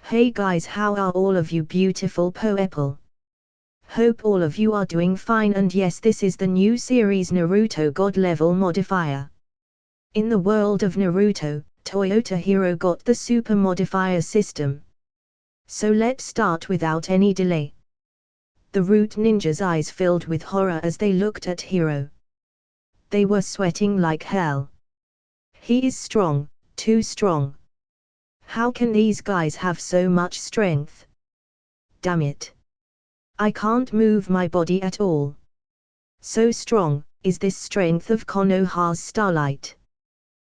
Hey guys, how are all of you beautiful people? Hope all of you are doing fine, and yes, this is the new series Naruto God Level Modifier. In the world of Naruto, Toyota Hiro got the Super Modifier System. So let's start without any delay. The Root Ninja's eyes filled with horror as they looked at Hiro. They were sweating like hell. He is strong, too strong. How can these guys have so much strength? Damn it. I can't move my body at all. So strong, is this strength of Konoha's Starlight?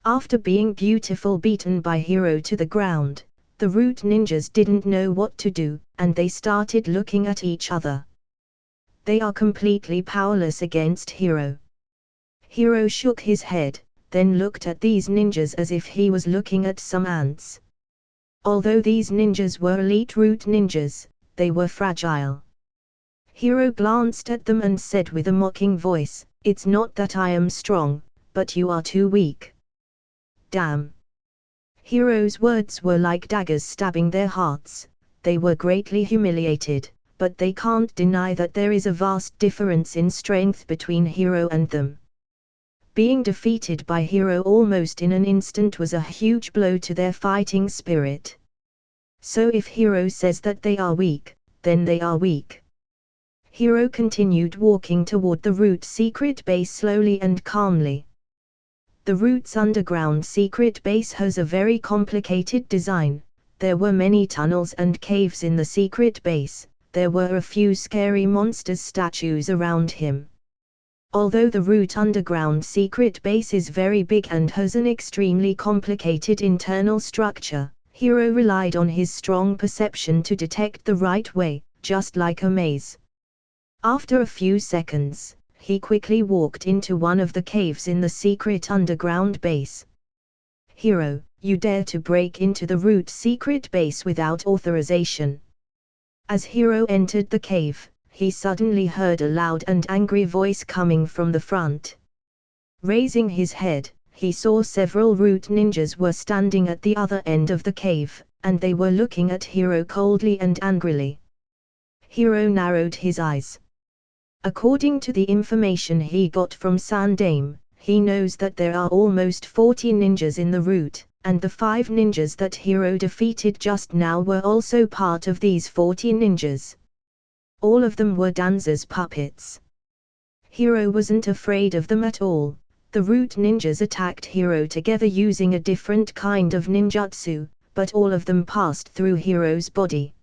After being beautiful beaten by Hiro to the ground, the Root Ninjas didn't know what to do, and they started looking at each other. They are completely powerless against Hiro. Hiro shook his head, then looked at these ninjas as if he was looking at some ants. Although these ninjas were elite Root Ninjas, they were fragile. Hiro glanced at them and said with a mocking voice, "It's not that I am strong, but you are too weak." Damn. Hiro's words were like daggers stabbing their hearts. They were greatly humiliated, but they can't deny that there is a vast difference in strength between Hiro and them. Being defeated by Hiro almost in an instant was a huge blow to their fighting spirit. So if Hiro says that they are weak, then they are weak. Hiro continued walking toward the Root secret base slowly and calmly. The Root's underground secret base has a very complicated design. There were many tunnels and caves in the secret base. There were a few scary monsters statues around him. Although the Root underground secret base is very big and has an extremely complicated internal structure, Hiro relied on his strong perception to detect the right way, just like a maze. After a few seconds, he quickly walked into one of the caves in the secret underground base. "Hiro, you dare to break into the Root secret base without authorization." As Hiro entered the cave, he suddenly heard a loud and angry voice coming from the front. Raising his head, he saw several Root Ninjas were standing at the other end of the cave, and they were looking at Hiro coldly and angrily. Hiro narrowed his eyes. According to the information he got from Sandaime, he knows that there are almost 40 ninjas in the Root, and the 5 ninjas that Hiro defeated just now were also part of these 40 ninjas. All of them were Danza's puppets. Hiro wasn't afraid of them at all. The Root Ninjas attacked Hiro together using a different kind of ninjutsu, but all of them passed through Hiro's body.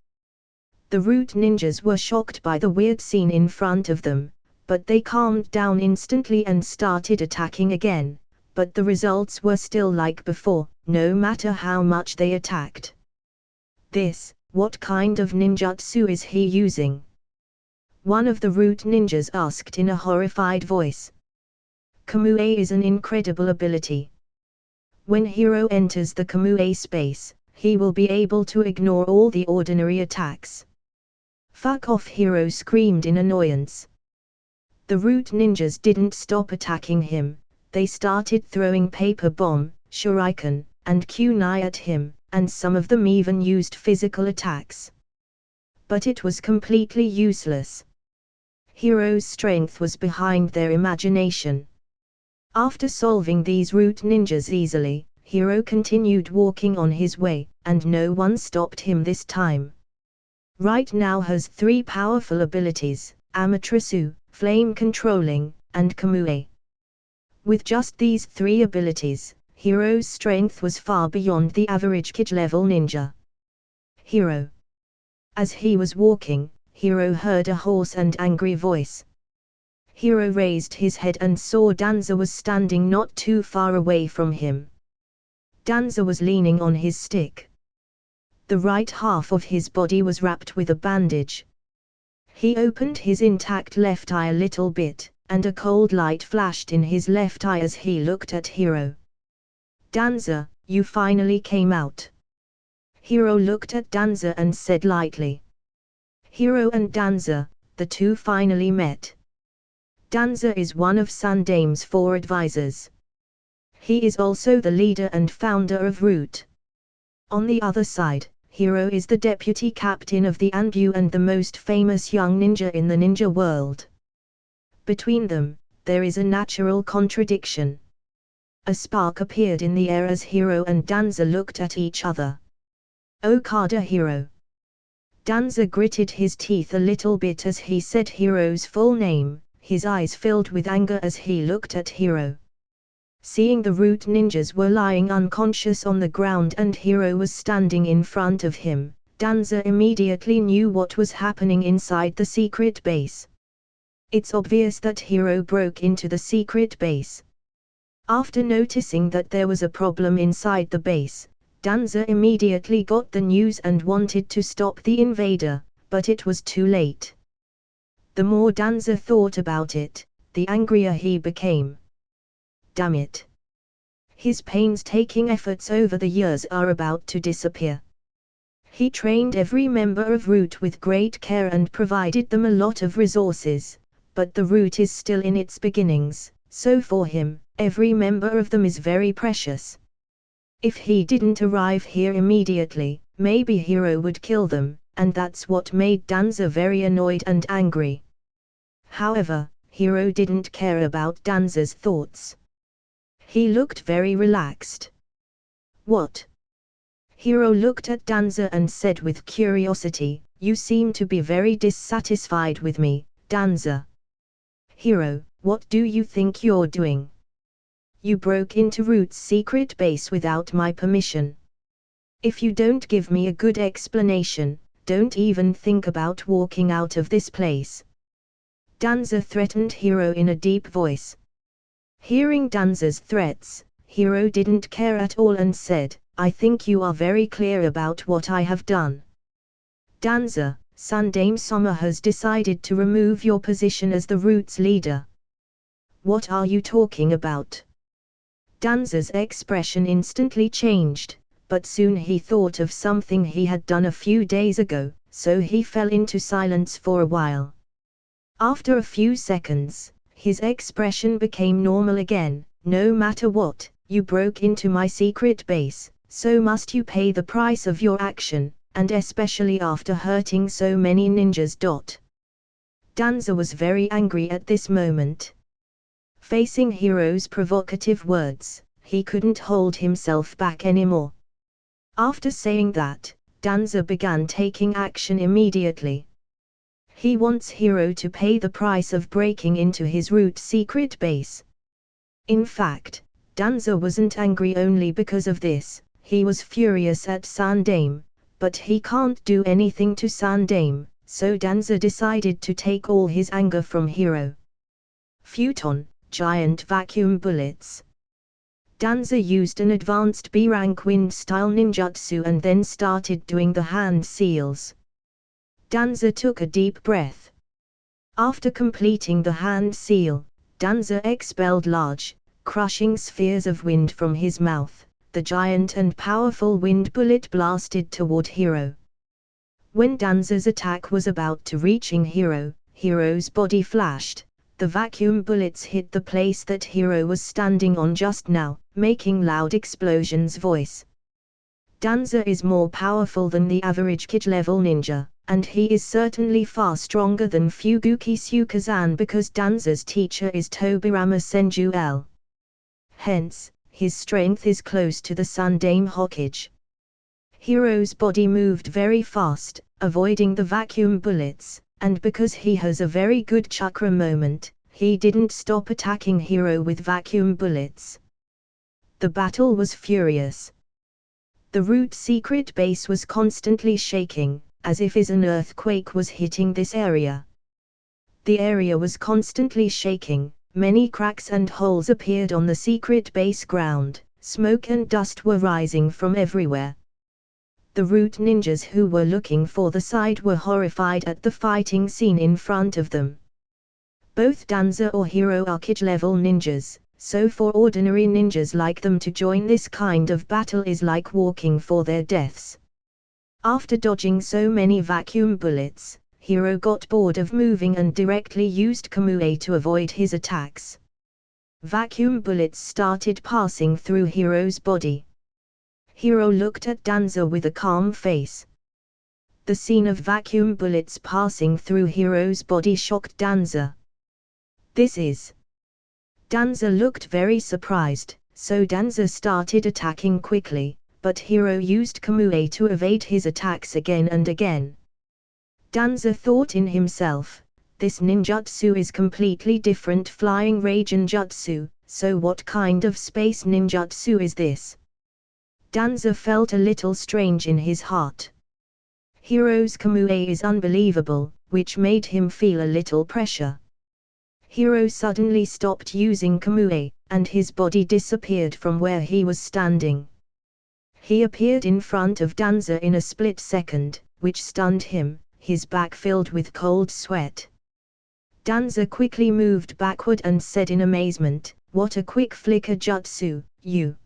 The Root Ninjas were shocked by the weird scene in front of them, but they calmed down instantly and started attacking again, but the results were still like before, no matter how much they attacked. What kind of ninjutsu is he using?" One of the Root Ninjas asked in a horrified voice. "Kamui is an incredible ability. When Hiro enters the Kamui space, he will be able to ignore all the ordinary attacks." "Fuck off!" Hiro screamed in annoyance. The Root Ninjas didn't stop attacking him. They started throwing paper bomb, shuriken, and kunai at him, and some of them even used physical attacks. But it was completely useless. Hiro's strength was behind their imagination. After solving these Root Ninjas easily, Hiro continued walking on his way, and no one stopped him this time. Right now has 3 powerful abilities, Amaterasu, Flame Controlling, and Kamui. With just these 3 abilities, Hiro's strength was far beyond the average kid-level ninja. "Hiro." As he was walking, Hiro heard a hoarse and angry voice. Hiro raised his head and saw Danza was standing not too far away from him. Danza was leaning on his stick. The right half of his body was wrapped with a bandage. He opened his intact left eye a little bit, and a cold light flashed in his left eye as he looked at Hiro. "Danza, you finally came out." Hiro looked at Danza and said lightly. Hiro and Danza, the two finally met. Danza is one of Sandaime's 4 advisors. He is also the leader and founder of Root. On the other side, Hiro is the deputy captain of the Anbu and the most famous young ninja in the ninja world. Between them, there is a natural contradiction. A spark appeared in the air as Hiro and Danza looked at each other. Okada Hiro. Danza gritted his teeth a little bit as he said Hiro's full name, his eyes filled with anger as he looked at Hiro. Seeing the root ninjas were lying unconscious on the ground and Hiro was standing in front of him, Danza immediately knew what was happening inside the secret base. It's obvious that Hiro broke into the secret base. After noticing that there was a problem inside the base, Danza immediately got the news and wanted to stop the invader, but it was too late. The more Danza thought about it, the angrier he became. Damn it. His painstaking efforts over the years are about to disappear. He trained every member of Root with great care and provided them a lot of resources, but the Root is still in its beginnings, so for him, every member of them is very precious. If he didn't arrive here immediately, maybe Hiro would kill them, and that's what made Danza very annoyed and angry. However, Hiro didn't care about Danza's thoughts. He looked very relaxed. What? Hiro looked at Danza and said with curiosity, "You seem to be very dissatisfied with me, Danza." "Hiro, what do you think you're doing? You broke into Root's secret base without my permission. If you don't give me a good explanation, don't even think about walking out of this place." Danza threatened Hiro in a deep voice. Hearing Danza's threats, Hiro didn't care at all and said, "I think you are very clear about what I have done. Danza, Sundame Soma has decided to remove your position as the Root's leader." "What are you talking about?" Danza's expression instantly changed, but soon he thought of something he had done a few days ago, so he fell into silence for a while. After a few seconds, his expression became normal again. "No matter what, you broke into my secret base, so must you pay the price of your action, and especially after hurting so many ninjas. Danza was very angry at this moment. Facing Hiro's provocative words, he couldn't hold himself back anymore. After saying that, Danza began taking action immediately. He wants Hiro to pay the price of breaking into his Root secret base. In fact, Danza wasn't angry only because of this, he was furious at Sundame, but he can't do anything to Sundame, so Danza decided to take all his anger from Hiro. Futon, giant vacuum bullets. Danza used an advanced B-rank wind-style ninjutsu and then started doing the hand seals. Danza took a deep breath. After completing the hand seal, Danza expelled large, crushing spheres of wind from his mouth. The giant and powerful wind bullet blasted toward Hiro. When Danza's attack was about to reaching Hiro, Hiro's body flashed. The vacuum bullets hit the place that Hiro was standing on just now, making loud explosions voice. Danza is more powerful than the average kid-level ninja, and he is certainly far stronger than Fuguki Tsukazan because Danza's teacher is Tobirama Senju L. Hence, his strength is close to the Sundame Hokage. Hiro's body moved very fast, avoiding the vacuum bullets, and because he has a very good chakra moment, he didn't stop attacking Hiro with vacuum bullets. The battle was furious. The Root secret base was constantly shaking, as if an earthquake was hitting this area. The area was constantly shaking, many cracks and holes appeared on the secret base ground, smoke and dust were rising from everywhere. The Root ninjas who were looking for the side were horrified at the fighting scene in front of them. Both Danza or Hiro are kid-level ninjas, so for ordinary ninjas like them to join this kind of battle is like walking for their deaths. After dodging so many vacuum bullets, Hiro got bored of moving and directly used Kamui to avoid his attacks. Vacuum bullets started passing through Hiro's body. Hiro looked at Danza with a calm face. The scene of vacuum bullets passing through Hiro's body shocked Danza. This is... Danza looked very surprised, so Danza started attacking quickly, but Hiro used Kamui to evade his attacks again and again. Danza thought in himself, this ninjutsu is completely different flying ray jutsu, so what kind of space ninjutsu is this? Danza felt a little strange in his heart. Hiro's Kamui is unbelievable, which made him feel a little pressure. Hiro suddenly stopped using Kamui, and his body disappeared from where he was standing. He appeared in front of Danza in a split second, which stunned him, his back filled with cold sweat. Danza quickly moved backward and said in amazement, "What a quick flicker jutsu, you!"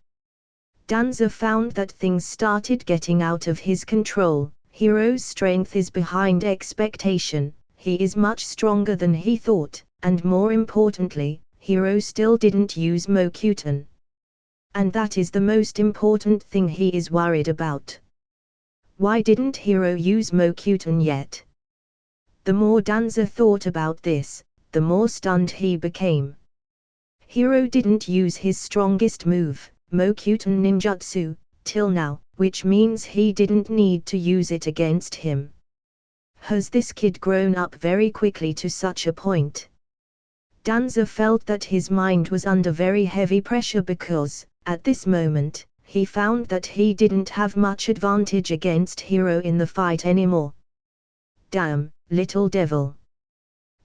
Danza found that things started getting out of his control. Hiro's strength is behind expectation, he is much stronger than he thought, and more importantly, Hiro still didn't use Mokyuten. And that is the most important thing he is worried about. Why didn't Hiro use Mokyuten yet? The more Danza thought about this, the more stunned he became. Hiro didn't use his strongest move, Mokyuten ninjutsu, till now, which means he didn't need to use it against him. Has this kid grown up very quickly to such a point? Danza felt that his mind was under very heavy pressure because, at this moment, he found that he didn't have much advantage against Hiro in the fight anymore. Damn, little devil.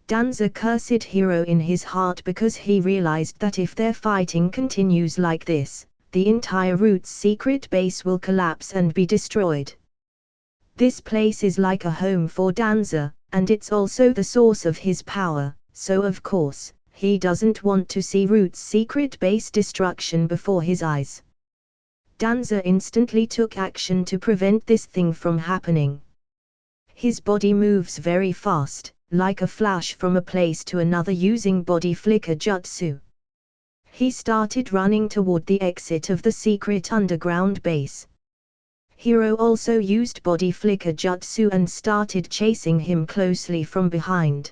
Danza cursed Hiro in his heart because he realized that if their fighting continues like this, the entire Roots secret base will collapse and be destroyed. This place is like a home for Danza, and it's also the source of his power, so of course, he doesn't want to see Roots secret base destruction before his eyes. Danza instantly took action to prevent this thing from happening. His body moves very fast, like a flash from a place to another using body flicker jutsu. He started running toward the exit of the secret underground base. Hiro also used body flicker jutsu and started chasing him closely from behind.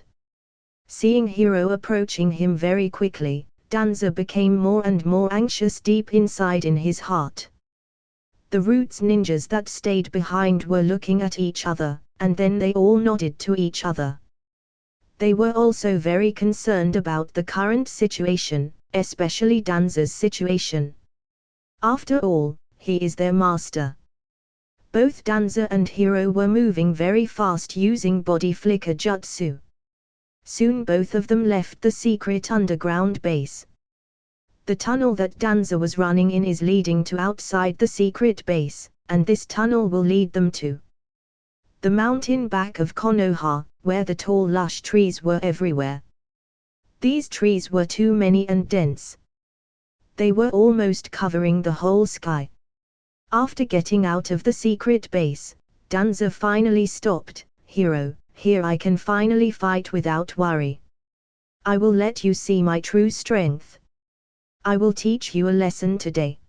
Seeing Hiro approaching him very quickly, Danza became more and more anxious deep inside in his heart. The Roots ninjas that stayed behind were looking at each other, and then they all nodded to each other. They were also very concerned about the current situation, especially Danza's situation. After all, he is their master. Both Danza and Hiro were moving very fast using body flicker jutsu. Soon both of them left the secret underground base. The tunnel that Danza was running in is leading to outside the secret base, and this tunnel will lead them to the mountain back of Konoha, where the tall lush trees were everywhere. These trees were too many and dense. They were almost covering the whole sky. After getting out of the secret base, Danza finally stopped. "Hiro, here I can finally fight without worry. I will let you see my true strength. I will teach you a lesson today."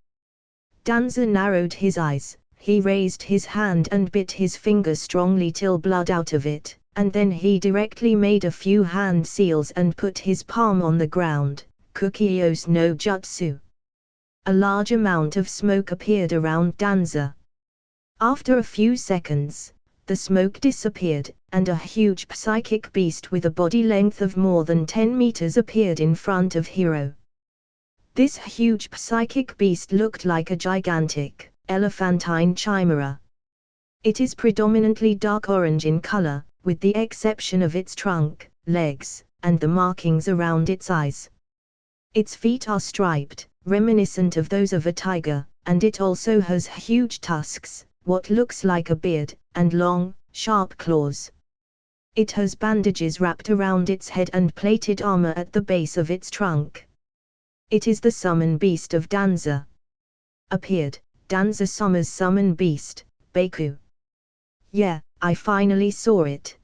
Danza narrowed his eyes, he raised his hand and bit his finger strongly till blood out of it, and then he directly made a few hand seals and put his palm on the ground. Kukiyos no Jutsu. A large amount of smoke appeared around Danza. After a few seconds, the smoke disappeared, and a huge psychic beast with a body length of more than 10 meters appeared in front of Hiro. This huge psychic beast looked like a gigantic, elephantine chimera. It is predominantly dark orange in color, with the exception of its trunk, legs, and the markings around its eyes. Its feet are striped, reminiscent of those of a tiger, and it also has huge tusks, what looks like a beard, and long, sharp claws. It has bandages wrapped around its head and plated armor at the base of its trunk. It is the summon beast of Danza. Appeared, Danza Summer's summon beast, Baku. Yeah, I finally saw it.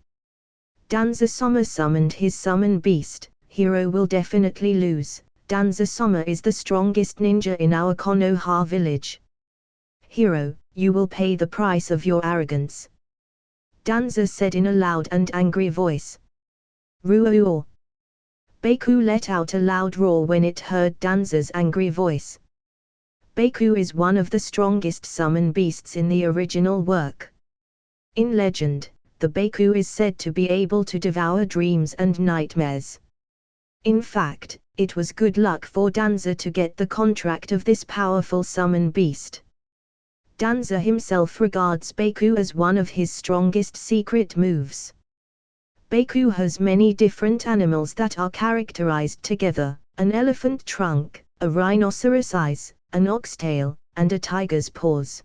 Danza Summer summoned his summon beast. Hiro will definitely lose. Danza Summer is the strongest ninja in our Konoha village. Hiro, you will pay the price of your arrogance. Danza said in a loud and angry voice. Ruo. Baku let out a loud roar when it heard Danza's angry voice. Baku is one of the strongest summon beasts in the original work. In legend, the Baku is said to be able to devour dreams and nightmares. In fact, it was good luck for Danza to get the contract of this powerful summon beast. Danza himself regards Baku as one of his strongest secret moves. Baku has many different animals that are characterized together, an elephant trunk, a rhinoceros eyes, an oxtail, and a tiger's paws.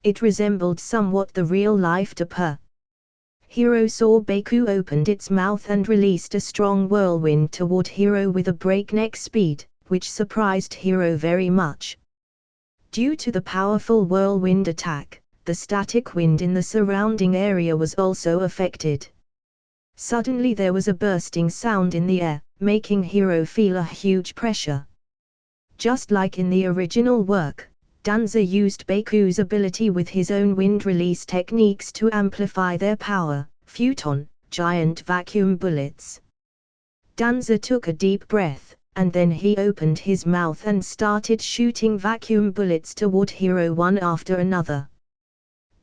It resembled somewhat the real-life Dapper. Hiro saw Baku opened its mouth and released a strong whirlwind toward Hiro with a breakneck speed, which surprised Hiro very much. Due to the powerful whirlwind attack, the static wind in the surrounding area was also affected. Suddenly there was a bursting sound in the air, making Hiro feel a huge pressure. Just like in the original work, Danza used Baku's ability with his own wind release techniques to amplify their power, futon, giant vacuum bullets. Danza took a deep breath, and then he opened his mouth and started shooting vacuum bullets toward Hiro one after another.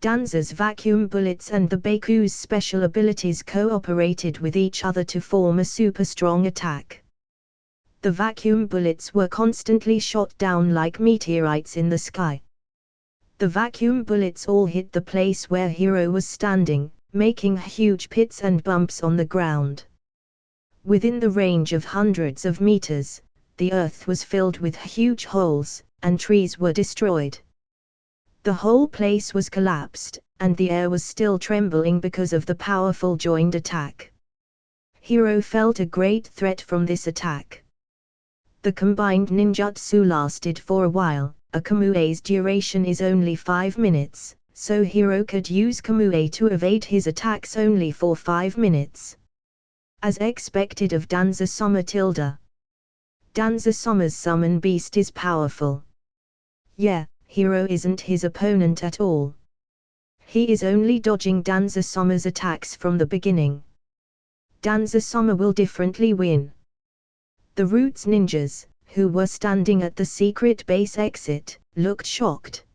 Danza's vacuum bullets and the Baku's special abilities cooperated with each other to form a super strong attack. The vacuum bullets were constantly shot down like meteorites in the sky. The vacuum bullets all hit the place where Hiro was standing, making huge pits and bumps on the ground. Within the range of hundreds of meters, the earth was filled with huge holes, and trees were destroyed. The whole place was collapsed, and the air was still trembling because of the powerful joined attack. Hiro felt a great threat from this attack. The combined ninjutsu lasted for a while. A Kamui's duration is only 5 minutes, so Hiro could use Kamui to evade his attacks only for 5 minutes. As expected of Danza-sama tilde. Danza-sama's summon beast is powerful. Yeah, Hiro isn't his opponent at all. He is only dodging Danza-sama's attacks from the beginning. Danza-sama will definitely win. The Roots ninjas, who were standing at the secret base exit, looked shocked.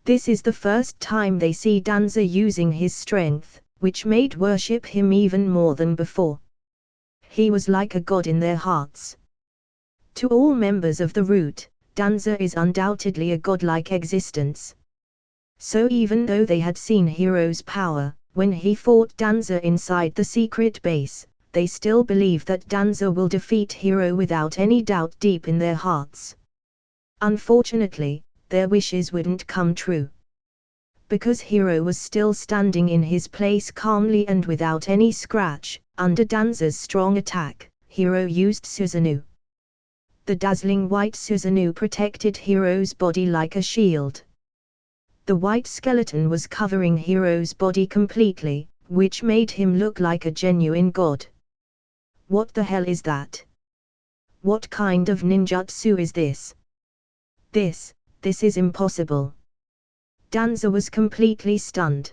This is the first time they see Danza using his strength, which made worship him even more than before. He was like a god in their hearts. To all members of the Root, Danza is undoubtedly a godlike existence. So even though they had seen Hiro's power, when he fought Danza inside the secret base, they still believe that Danza will defeat Hiro without any doubt deep in their hearts. Unfortunately, their wishes wouldn't come true. Because Hiro was still standing in his place calmly and without any scratch, under Danza's strong attack, Hiro used Susanoo. The dazzling white Susanoo protected Hiro's body like a shield. The white skeleton was covering Hiro's body completely, which made him look like a genuine god. What the hell is that? What kind of ninjutsu is this? This is impossible. Danza was completely stunned.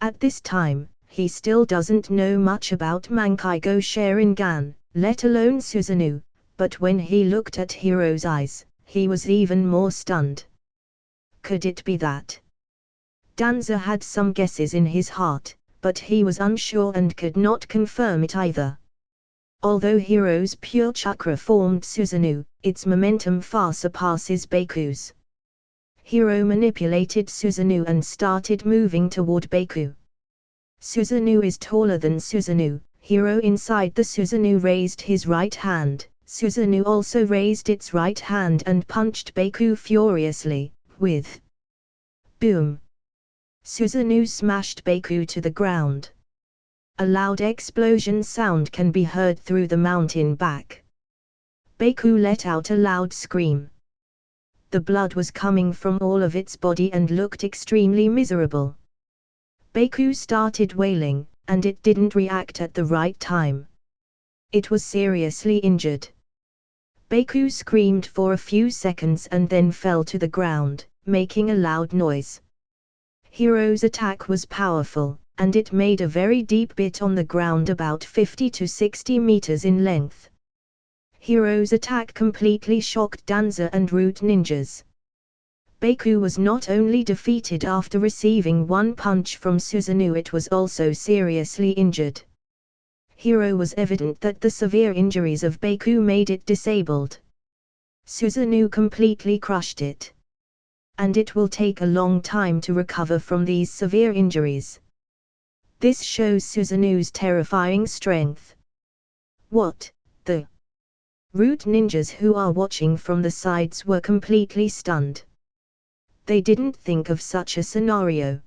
At this time, he still doesn't know much about Mankaigo Sharingan, let alone Susanoo, but when he looked at Hiro's eyes, he was even more stunned. Could it be that? Danza had some guesses in his heart, but he was unsure and could not confirm it either. Although Hiro's pure chakra formed Susanoo, its momentum far surpasses Baku's. Hiro manipulated Susanoo and started moving toward Baku. Susanoo is taller than Susanoo. Hiro inside the Susanoo raised his right hand. Susanoo also raised its right hand and punched Baku furiously, with boom. Susanoo smashed Baku to the ground. A loud explosion sound can be heard through the mountain back. Baku let out a loud scream. The blood was coming from all of its body and looked extremely miserable. Baku started wailing, and it didn't react at the right time. It was seriously injured. Baku screamed for a few seconds and then fell to the ground. making a loud noise. Hiro's attack was powerful, and it made a very deep bit on the ground about 50 to 60 meters in length. Hiro's attack completely shocked Danza and Root ninjas. Baku was not only defeated after receiving one punch from Susanoo, it was also seriously injured. Hiro was evident that the severe injuries of Baku made it disabled. Susanoo completely crushed it. And it will take a long time to recover from these severe injuries. This shows Susanoo's terrifying strength. What the? Root ninjas who are watching from the sides were completely stunned. They didn't think of such a scenario.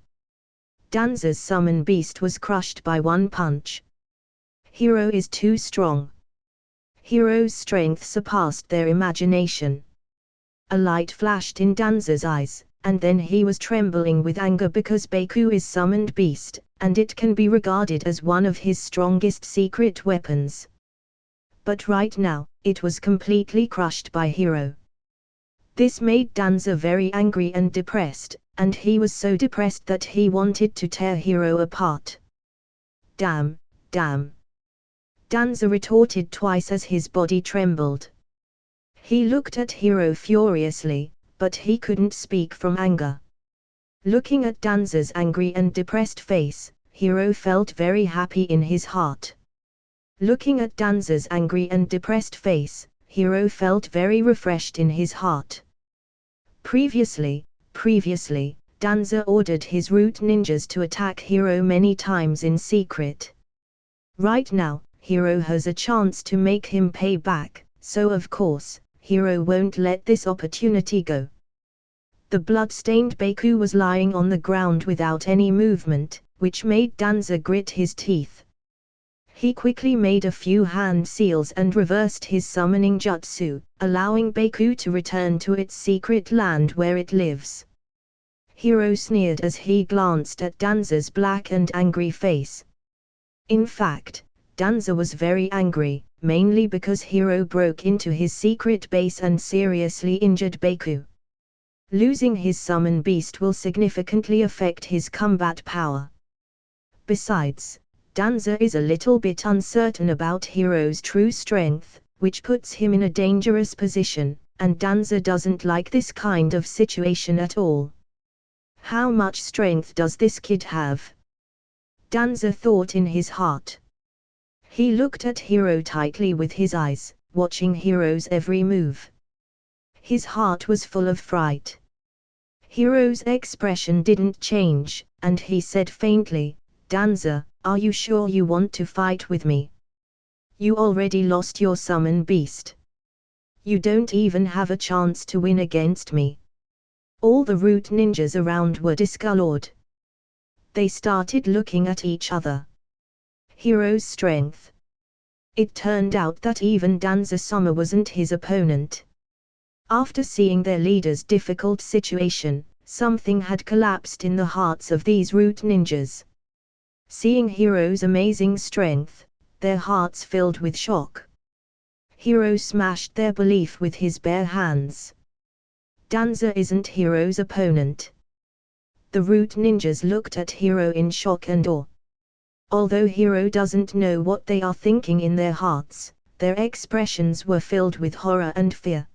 Danza's summon beast was crushed by one punch. Hiro is too strong. Hiro's strength surpassed their imagination. A light flashed in Danza's eyes, and then he was trembling with anger because Baku is summoned beast, and it can be regarded as one of his strongest secret weapons. But right now, it was completely crushed by Hiro. This made Danza very angry and depressed, and he was so depressed that he wanted to tear Hiro apart. Damn, damn. Danza retorted twice as his body trembled. He looked at Hiro furiously, but he couldn't speak from anger. Looking at Danza's angry and depressed face, Hiro felt very happy in his heart. Looking at Danza's angry and depressed face, Hiro felt very refreshed in his heart. Previously, Danza ordered his Root ninjas to attack Hiro many times in secret. Right now, Hiro has a chance to make him pay back, so of course, Hiro won't let this opportunity go. The blood-stained Baku was lying on the ground without any movement, which made Danza grit his teeth. He quickly made a few hand seals and reversed his summoning jutsu, allowing Baku to return to its secret land where it lives. Hiro sneered as he glanced at Danza's black and angry face. In fact, Danza was very angry, mainly because Hiro broke into his secret base and seriously injured Baku. Losing his summon beast will significantly affect his combat power. Besides, Danza is a little bit uncertain about Hiro's true strength, which puts him in a dangerous position, and Danza doesn't like this kind of situation at all. How much strength does this kid have? Danza thought in his heart. He looked at Hiro tightly with his eyes, watching Hiro's every move. His heart was full of fright. Hiro's expression didn't change, and he said faintly, "Danza, are you sure you want to fight with me? You already lost your summon beast. You don't even have a chance to win against me." All the Root ninjas around were discolored. They started looking at each other. Hiro's strength. It turned out that even Danza-sama wasn't his opponent. After seeing their leader's difficult situation, something had collapsed in the hearts of these Root ninjas. Seeing Hiro's amazing strength, their hearts filled with shock. Hiro smashed their belief with his bare hands. Danza isn't Hiro's opponent. The Root ninjas looked at Hiro in shock and awe. Although Hiro doesn't know what they are thinking in their hearts, their expressions were filled with horror and fear.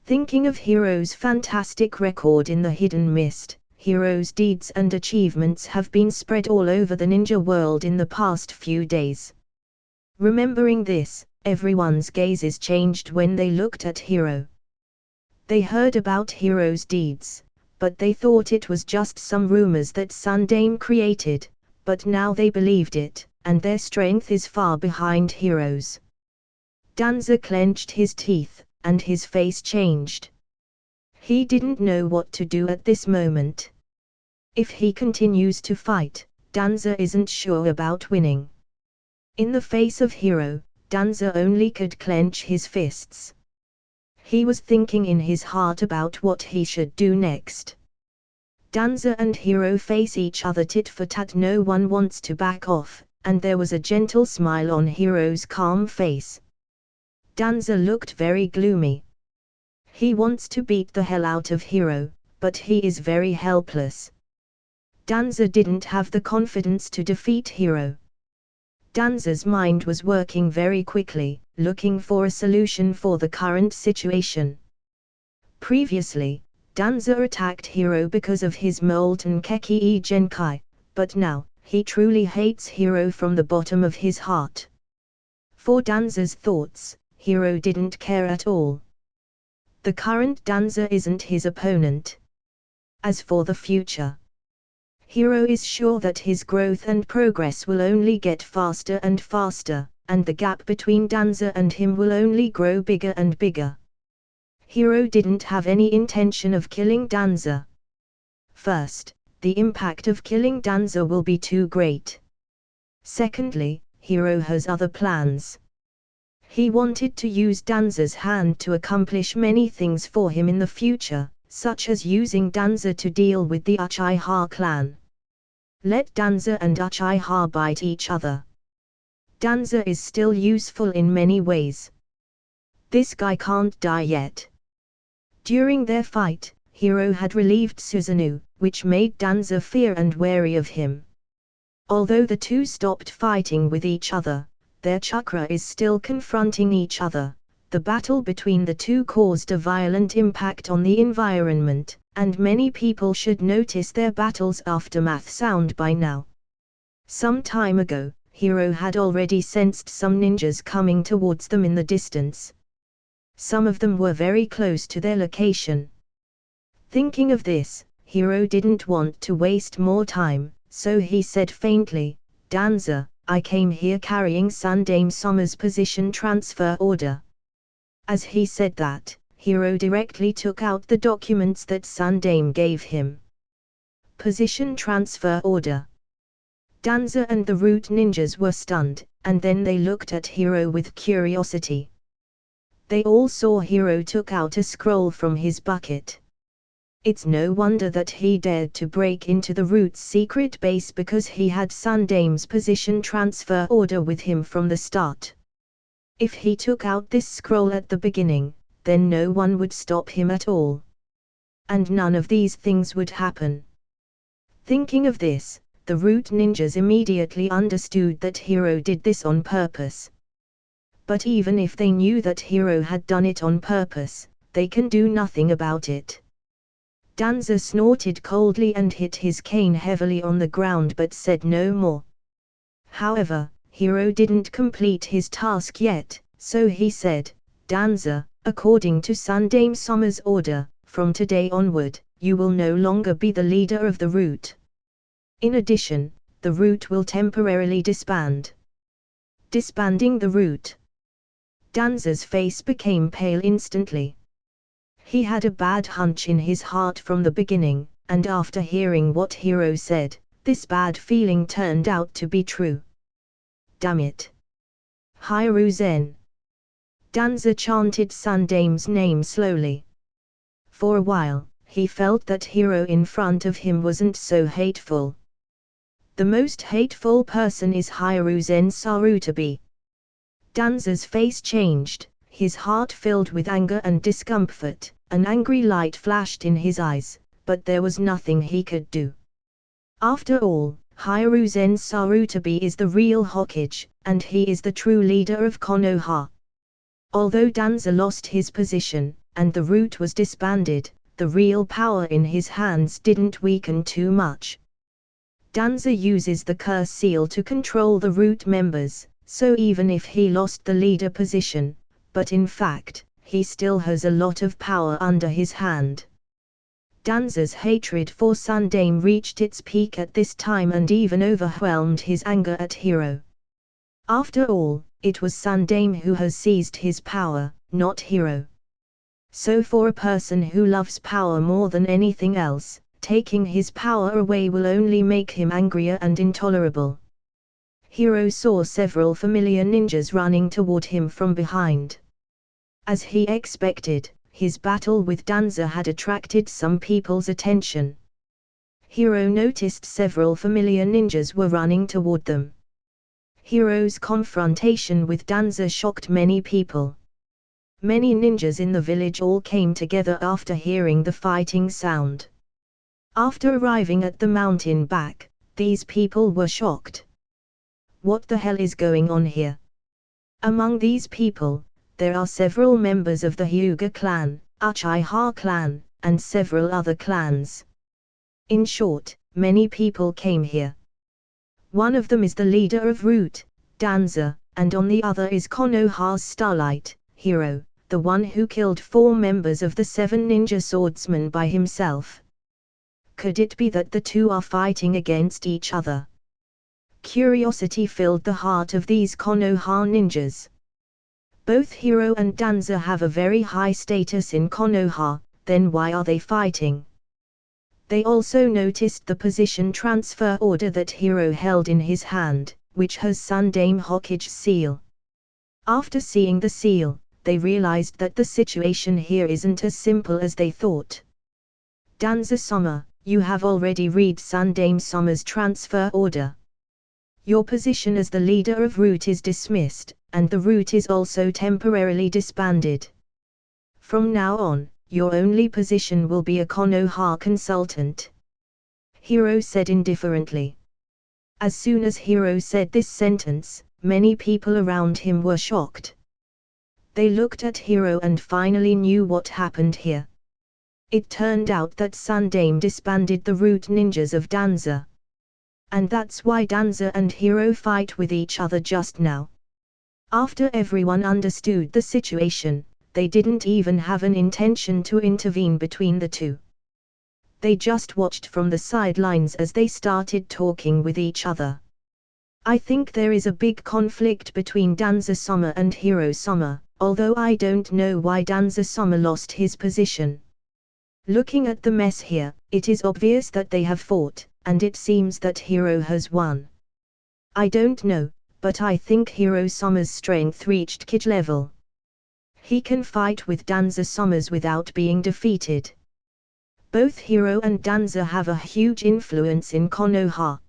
Thinking of Hiro's fantastic record in the hidden mist, Hiro's deeds and achievements have been spread all over the ninja world in the past few days. Remembering this, everyone's gazes changed when they looked at Hiro. They heard about Hiro's deeds, but they thought it was just some rumors that Sundame created, but now they believed it, and their strength is far behind Hiro's. Danza clenched his teeth, and his face changed. He didn't know what to do at this moment. If he continues to fight, Danza isn't sure about winning. In the face of Hiro, Danza only could clench his fists. He was thinking in his heart about what he should do next. Danza and Hiro face each other tit for tat. No one wants to back off, and there was a gentle smile on Hiro's calm face. Danza looked very gloomy. He wants to beat the hell out of Hiro, but he is very helpless. Danza didn't have the confidence to defeat Hiro. Danza's mind was working very quickly, looking for a solution for the current situation. Previously, Danza attacked Hiro because of his molten Kekkei Genkai, but now, he truly hates Hiro from the bottom of his heart. For Danza's thoughts, Hiro didn't care at all. The current Danza isn't his opponent. As for the future, Hiro is sure that his growth and progress will only get faster and faster, and the gap between Danza and him will only grow bigger and bigger. Hiro didn't have any intention of killing Danza. First, the impact of killing Danza will be too great. Secondly, Hiro has other plans. He wanted to use Danza's hand to accomplish many things for him in the future, such as using Danza to deal with the Uchiha clan. Let Danza and Uchiha bite each other. Danza is still useful in many ways. This guy can't die yet. During their fight, Hiro had relieved Susanoo, which made Danza fear and wary of him. Although the two stopped fighting with each other, their chakra is still confronting each other. The battle between the two caused a violent impact on the environment, and many people should notice their battle's aftermath sound by now. Some time ago, Hiro had already sensed some ninjas coming towards them in the distance. Some of them were very close to their location. Thinking of this, Hiro didn't want to waste more time, so he said faintly, "Danza, I came here carrying Sundame Soma's position transfer order." As he said that, Hiro directly took out the documents that Sundame gave him. Position transfer order. Danza and the root ninjas were stunned, and then they looked at Hiro with curiosity. They all saw Hiro took out a scroll from his bucket. It's no wonder that he dared to break into the root's secret base because he had Sundame's position transfer order with him from the start. If he took out this scroll at the beginning, then no one would stop him at all. And none of these things would happen. Thinking of this, the root ninjas immediately understood that Hiro did this on purpose. But even if they knew that Hiro had done it on purpose, they can do nothing about it. Danza snorted coldly and hit his cane heavily on the ground but said no more. However, Hiro didn't complete his task yet, so he said, "Danza, according to Sundame Soma's order, from today onward, you will no longer be the leader of the root. In addition, the root will temporarily disband." Disbanding the root. Danza's face became pale instantly. He had a bad hunch in his heart from the beginning, and after hearing what Hiro said, this bad feeling turned out to be true. Damn it. Hiruzen. Danza chanted Sundame's name slowly. For a while, he felt that Hiro in front of him wasn't so hateful. The most hateful person is Hiruzen Sarutabi. Danza's face changed, his heart filled with anger and discomfort, an angry light flashed in his eyes, but there was nothing he could do. After all, Hiruzen Sarutabi is the real Hokage, and he is the true leader of Konoha. Although Danza lost his position, and the root was disbanded, the real power in his hands didn't weaken too much. Danza uses the curse seal to control the root members, so even if he lost the leader position, but in fact, he still has a lot of power under his hand. Danza's hatred for Sundame reached its peak at this time and even overwhelmed his anger at Hiro. After all, it was Sundame who has seized his power, not Hiro. So for a person who loves power more than anything else, taking his power away will only make him angrier and intolerable. Hiro saw several familiar ninjas running toward him from behind. As he expected, his battle with Danza had attracted some people's attention. Hiro noticed several familiar ninjas were running toward them. Hiro's confrontation with Danza shocked many people. Many ninjas in the village all came together after hearing the fighting sound. After arriving at the mountain back, these people were shocked. What the hell is going on here? Among these people, there are several members of the Hyuga clan, Uchiha clan, and several other clans. In short, many people came here. One of them is the leader of Root, Danza, and on the other is Konoha's Starlight, Hiro, the one who killed 4 members of the 7 ninja swordsmen by himself. Could it be that the two are fighting against each other? Curiosity filled the heart of these Konoha ninjas. Both Hiro and Danza have a very high status in Konoha, then why are they fighting? They also noticed the position transfer order that Hiro held in his hand, which has Sundame Hokage's seal. After seeing the seal, they realized that the situation here isn't as simple as they thought. Danza-sama, you have already read Sundame-sama's transfer order. Your position as the leader of Root is dismissed, and the Root is also temporarily disbanded. From now on, your only position will be a Konoha consultant. Hiro said indifferently. As soon as Hiro said this sentence, many people around him were shocked. They looked at Hiro and finally knew what happened here. It turned out that Sundame disbanded the Root ninjas of Danza. And that's why Danza and Hiro fight with each other just now. After everyone understood the situation, they didn't even have an intention to intervene between the two. They just watched from the sidelines as they started talking with each other. I think there is a big conflict between Danza-sama and Hiro-sama, although I don't know why Danza-sama lost his position. Looking at the mess here, it is obvious that they have fought, and it seems that Hiro has won. I don't know, but I think Hiro-sama's strength reached Kage level. He can fight with Danza-sama's without being defeated. Both Hiro and Danza have a huge influence in Konoha.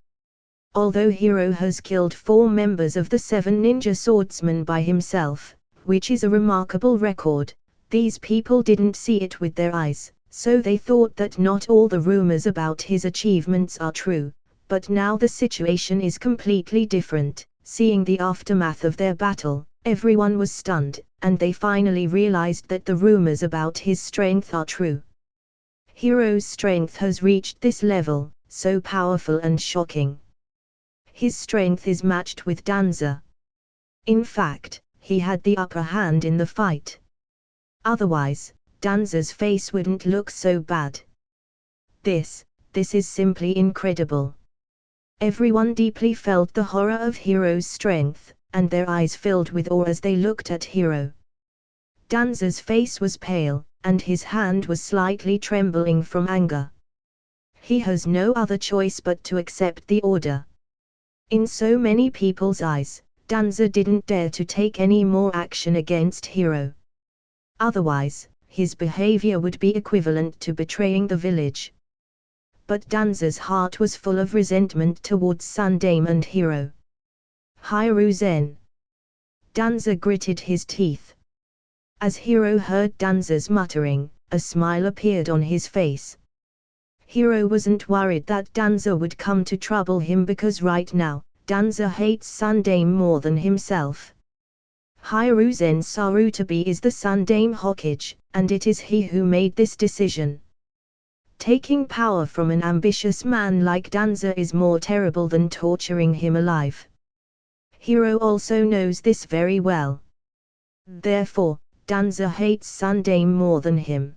Although Hiro has killed 4 members of the 7 ninja swordsmen by himself, which is a remarkable record, these people didn't see it with their eyes, so they thought that not all the rumors about his achievements are true, but now the situation is completely different. Seeing the aftermath of their battle, everyone was stunned, and they finally realized that the rumors about his strength are true. Hiro's strength has reached this level, so powerful and shocking. His strength is matched with Danza. In fact, he had the upper hand in the fight. Otherwise, Danza's face wouldn't look so bad. This is simply incredible. Everyone deeply felt the horror of Hiro's strength, and their eyes filled with awe as they looked at Hiro. Danza's face was pale, and his hand was slightly trembling from anger. He has no other choice but to accept the order. In so many people's eyes, Danza didn't dare to take any more action against Hiro. Otherwise, his behavior would be equivalent to betraying the village. But Danza's heart was full of resentment towards Sundame and Hiro. Hiruzen. Danza gritted his teeth. As Hiro heard Danza's muttering, a smile appeared on his face. Hiro wasn't worried that Danza would come to trouble him because right now, Danza hates Sundame more than himself. Hiruzen Sarutabi is the Sundame Hokage, and it is he who made this decision. Taking power from an ambitious man like Danza is more terrible than torturing him alive. Hiro also knows this very well. Therefore, Danza hates Sundame more than him.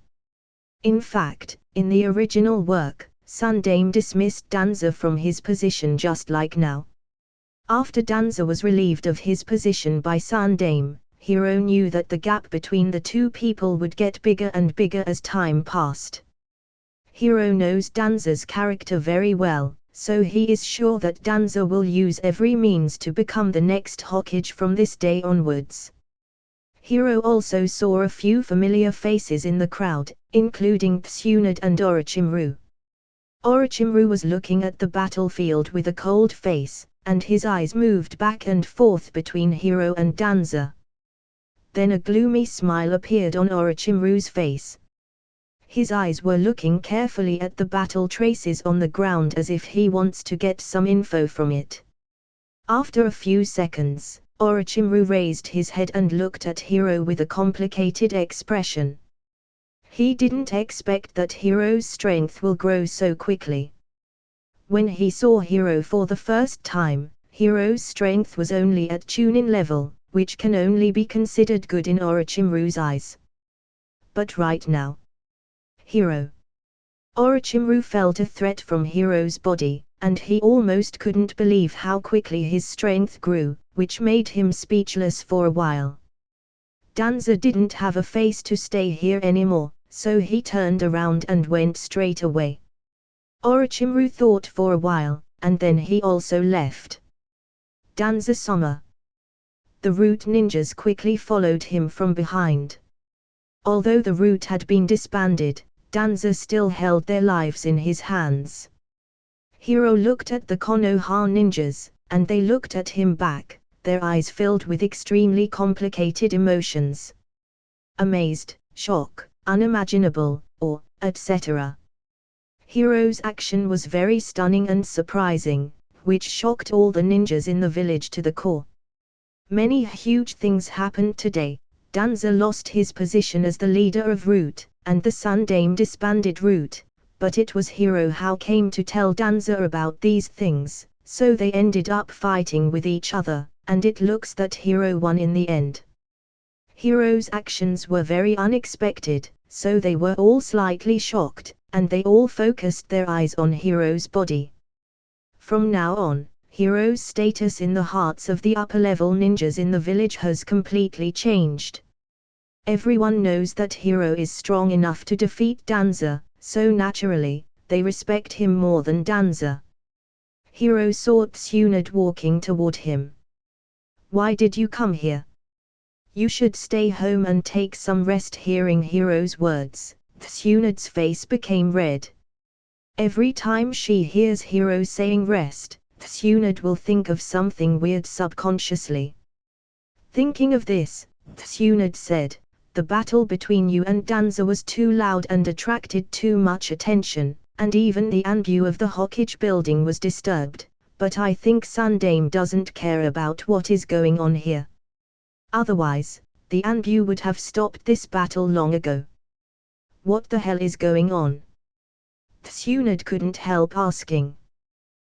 In fact, in the original work, Sundame dismissed Danza from his position just like now. After Danza was relieved of his position by Sundame, Hiro knew that the gap between the two people would get bigger and bigger as time passed. Hiro knows Danza's character very well, so he is sure that Danza will use every means to become the next Hokage from this day onwards. Hiro also saw a few familiar faces in the crowd, including Tsunade and Orochimaru. Orochimaru was looking at the battlefield with a cold face, and his eyes moved back and forth between Hiro and Danza. Then a gloomy smile appeared on Orochimaru's face. His eyes were looking carefully at the battle traces on the ground as if he wants to get some info from it. After a few seconds, Orochimaru raised his head and looked at Hiro with a complicated expression. He didn't expect that Hiro's strength will grow so quickly. When he saw Hiro for the first time, Hiro's strength was only at Chunin level, which can only be considered good in Orochimaru's eyes. But right now, Orochimaru felt a threat from Hiro's body, and he almost couldn't believe how quickly his strength grew, which made him speechless for a while. Danza didn't have a face to stay here anymore, so he turned around and went straight away. Orochimaru thought for a while, and then he also left. Danza-sama. The Root ninjas quickly followed him from behind. Although the Root had been disbanded, Danza still held their lives in his hands. Hiro looked at the Konoha ninjas, and they looked at him back, their eyes filled with extremely complicated emotions. Amazed, shock, unimaginable, or, etc. Hiro's action was very stunning and surprising, which shocked all the ninjas in the village to the core. Many huge things happened today. Danza lost his position as the leader of Root, and the Sundame disbanded Root, but it was Hiro who came to tell Danza about these things, so they ended up fighting with each other, and it looks that Hiro won in the end. Hiro's actions were very unexpected, so they were all slightly shocked, and they all focused their eyes on Hiro's body. From now on, Hiro's status in the hearts of the upper-level ninjas in the village has completely changed. Everyone knows that Hiro is strong enough to defeat Danza, so naturally, they respect him more than Danza. Hiro saw Tsunade walking toward him. "Why did you come here? You should stay home and take some rest." Hearing Hiro's words, Tsunade's face became red. Every time she hears Hiro saying rest, Tsunade will think of something weird subconsciously. Thinking of this, Tsunade said, "The battle between you and Danza was too loud and attracted too much attention, and even the Anbu of the Hokage building was disturbed, but I think Sundame doesn't care about what is going on here. Otherwise, the Anbu would have stopped this battle long ago. What the hell is going on?" Tsunade couldn't help asking.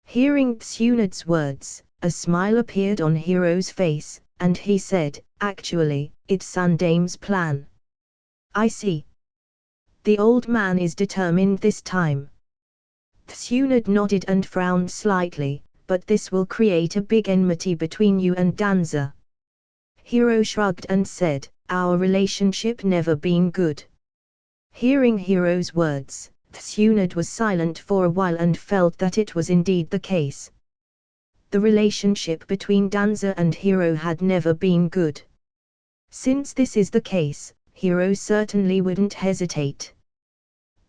Hearing Tsunade's words, a smile appeared on Hiro's face, and he said, "Actually, it's Sundame's plan." "I see. The old man is determined this time." Tsunade nodded and frowned slightly, "But this will create a big enmity between you and Danza." Hiro shrugged and said, "Our relationship never been good." Hearing Hiro's words, Tsunade was silent for a while and felt that it was indeed the case. The relationship between Danza and Hiro had never been good. Since this is the case, Hiro certainly wouldn't hesitate.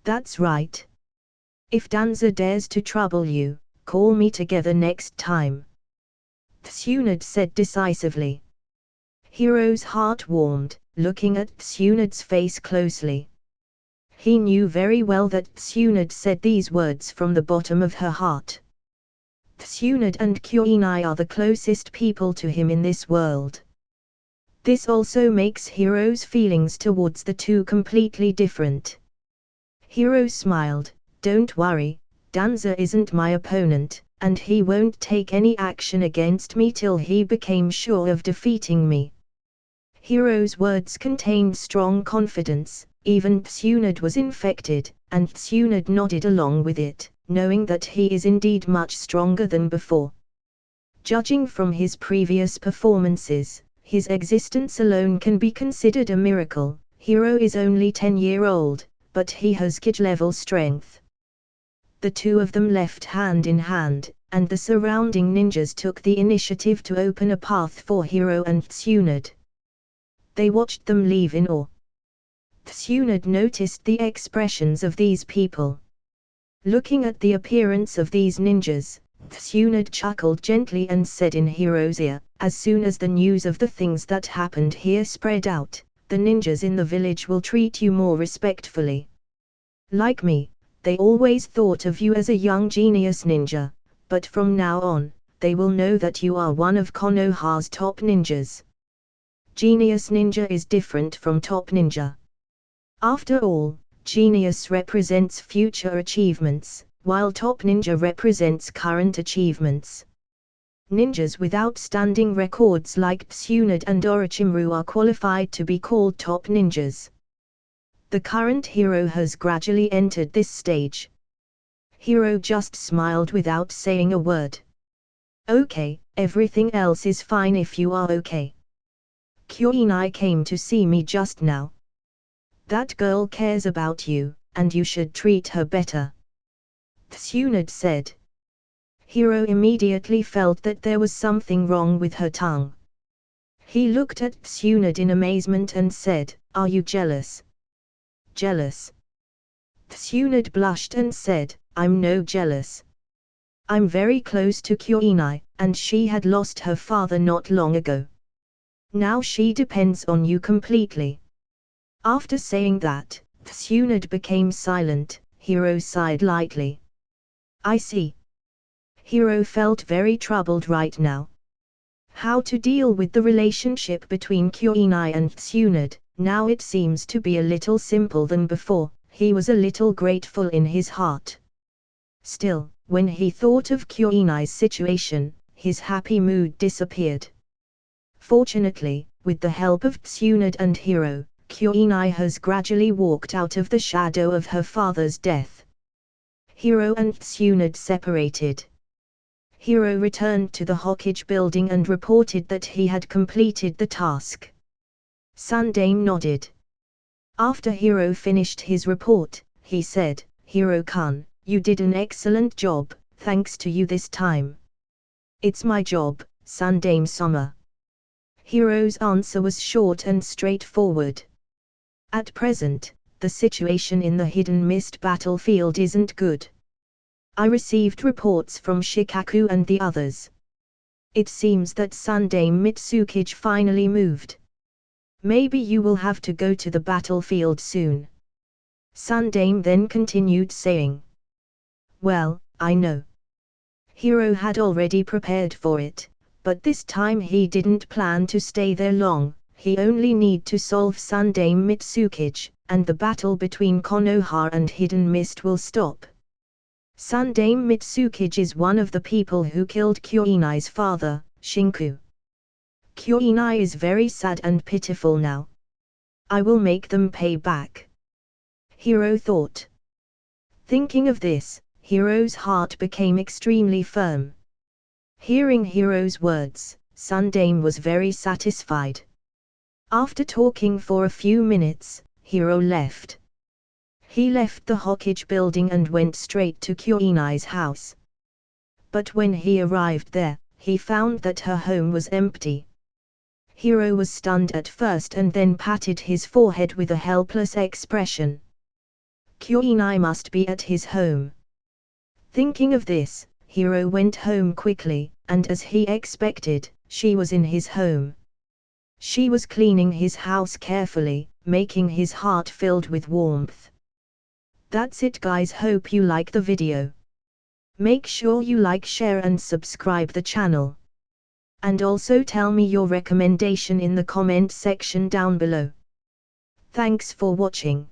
"That's right. If Danza dares to trouble you, call me together next time," Tsunade said decisively. Hiro's heart warmed, looking at Tsunade's face closely. He knew very well that Tsunade said these words from the bottom of her heart. Tsunade and Kuinai are the closest people to him in this world. This also makes Hiro's feelings towards the two completely different. Hiro smiled, "Don't worry, Danza isn't my opponent, and he won't take any action against me till he became sure of defeating me." Hiro's words contained strong confidence. Even Tsunade was infected, and Tsunade nodded along with it, knowing that he is indeed much stronger than before. Judging from his previous performances, his existence alone can be considered a miracle. Hiro is only 10-year-old, but he has Kage-level strength. The two of them left hand in hand, and the surrounding ninjas took the initiative to open a path for Hiro and Tsunade. They watched them leave in awe. Tsunade noticed the expressions of these people. Looking at the appearance of these ninjas, Tsunade chuckled gently and said in Hiro's ear, as soon as the news of the things that happened here spread out, the ninjas in the village will treat you more respectfully. Like me, they always thought of you as a young genius ninja, but from now on, they will know that you are one of Konoha's top ninjas. Genius ninja is different from top ninja. After all, genius represents future achievements, while top ninja represents current achievements. Ninjas with outstanding records like Tsunade and Orochimaru are qualified to be called top ninjas. The current Hiro has gradually entered this stage. Hiro just smiled without saying a word. Okay, everything else is fine if you are okay. Kyoinai came to see me just now. That girl cares about you, and you should treat her better. Tsunade said. Hiro immediately felt that there was something wrong with her tongue. He looked at Tsunade in amazement and said, "Are you jealous?" Jealous? Tsunade blushed and said, "I'm no jealous. I'm very close to Kyoinai, and she had lost her father not long ago. Now she depends on you completely." After saying that, Tsunade became silent. Hiro sighed lightly. I see. Hiro felt very troubled right now. How to deal with the relationship between Kyoinai and Tsunade? Now it seems to be a little simple than before. He was a little grateful in his heart. Still, when he thought of Kyoinai's situation, his happy mood disappeared. Fortunately, with the help of Tsunade and Hiro, Kyoinai has gradually walked out of the shadow of her father's death. Hiro and Tsunade separated. Hiro returned to the Hokage building and reported that he had completed the task. Sundame nodded. After Hiro finished his report, he said, "Hiro-kun, you did an excellent job, thanks to you this time." "It's my job, Sundame-sama." Hiro's answer was short and straightforward. At present, the situation in the Hidden Mist battlefield isn't good. I received reports from Shikaku and the others. It seems that Sundame Mitsukage finally moved. Maybe you will have to go to the battlefield soon. Sundame then continued saying. Well, I know. Hiro had already prepared for it, but this time he didn't plan to stay there long. He only need to solve Sundame Mitsukage, and the battle between Konoha and Hidden Mist will stop. Sundame Mitsukage is one of the people who killed Kyoinai's father, Shinku. Kyoinai is very sad and pitiful now. I will make them pay back. Hiro thought. Thinking of this, Hiro's heart became extremely firm. Hearing Hiro's words, Sundame was very satisfied. After talking for a few minutes, Hiro left. He left the Hokage building and went straight to Kyoinai's house. But when he arrived there, he found that her home was empty. Hiro was stunned at first and then patted his forehead with a helpless expression. Kyoinai must be at his home. Thinking of this, Hiro went home quickly, and as he expected, she was in his home. She was cleaning his house carefully, making his heart filled with warmth. That's it guys, hope you like the video. Make sure you like, share and subscribe the channel. And also tell me your recommendation in the comment section down below. Thanks for watching.